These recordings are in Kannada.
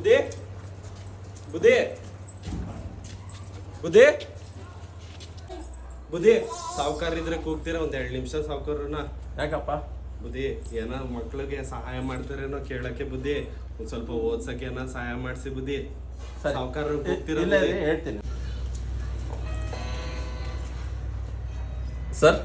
ಬುದ್ಧಿ ಬುದ್ಧಿ ಬುದ್ಧಿ ಬುದ್ಧಿ ಸಾವುಕಾರಿದ್ರೆ ಕೂಗ್ತೀರಾ ಒಂದ್ 2 ನಿಮಿಷ ಸಾವುಕಾರನ. ಯಾಕಪ್ಪ? ಬುದ್ಧಿ ಏನೋ ಮಕ್ಳಿಗೆ ಸಹಾಯ ಮಾಡ್ತಾರೇನೋ ಕೇಳಕ್ಕೆ ಬುದ್ಧಿ, ಒಂದ್ ಸ್ವಲ್ಪ ಓದ್ಸಕ್ಕೆ ಏನೋ ಸಹಾಯ ಮಾಡಿಸಿ ಬುದ್ಧಿ. ಸಾವುಕಾರ ಕೂಗ್ತೀರಾ? ಹೇಳ್ತೀನಿ ಸರ್.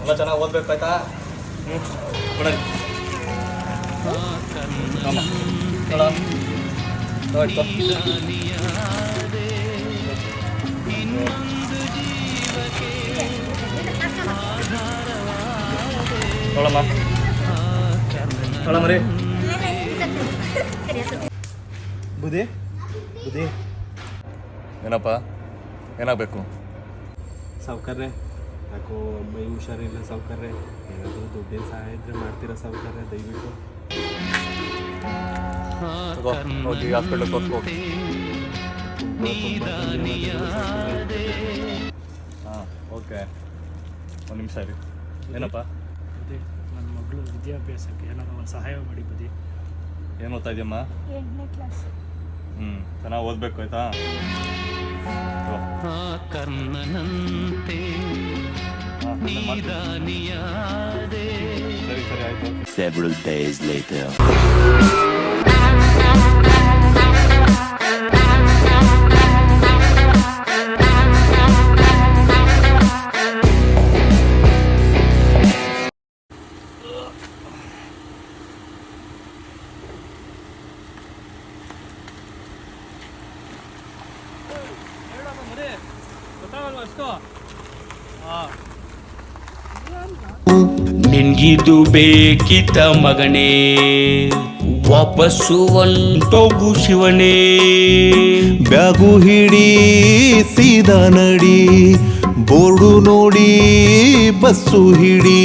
ಎಲ್ಲ ಚೆನ್ನಾಗಿ ಓದ್ಬೇಕಾಯ್ತಾ? ಮರಿ ಬುದ್ಧಿ ಬುದ್ಧಿ ಏನಪ್ಪ, ಏನಾಗಬೇಕು? ಸಾವುಕಾರ್ರೆ ಯಾಕೋ ಮೈ ಹುಷಾರಿಲ್ಲ ಸಾವುಕಾರ್ರೆ, ಏನಾದರೂ ದುಡ್ಡಿನ ಸಹಾಯ ಇದ್ರೆ ಮಾಡ್ತೀರಾ ಸಾವುಕಾರ್ರೆ ದಯವಿಟ್ಟು? ಹೋಗಿ ಹಾಸ್ಪಿಟಲ್ ತೋರಿಸ್ಕೋ. ಹಾಂ ಓಕೆ, ಒಂದು ನಿಮಿಷ ಇರಿ. ಏನಪ್ಪ? ಅದೇ ನನ್ನ ಮಗಳು ವಿದ್ಯಾಭ್ಯಾಸಕ್ಕೆ ಏನಾದ್ರು ಒಂದು ಸಹಾಯ ಮಾಡಿ ಬುದ್ಧಿ. ಏನು ಓದ್ತಾ ಇದೆಯಮ್ಮ? 8ನೇ ಕ್ಲಾಸ್. ಚೆನ್ನಾಗಿ ಓದ್ಬೇಕು ಆಯ್ತಾ? ಸರಿ ಸರಿ ಆಯ್ತು. Several days later. ನಿನ್ಗಿದು ಬೇಕಿತ್ತ ಮಗನೇ, ವಾಪಸ್ಸು ಒಂಟೋಗು ಶಿವನೇ. ಬ್ಯಾಗು ಹಿಡಿ ಸೀದಾ ನಡಿ, ಬೋರ್ಡು ನೋಡಿ ಬಸ್ಸು ಹಿಡಿ.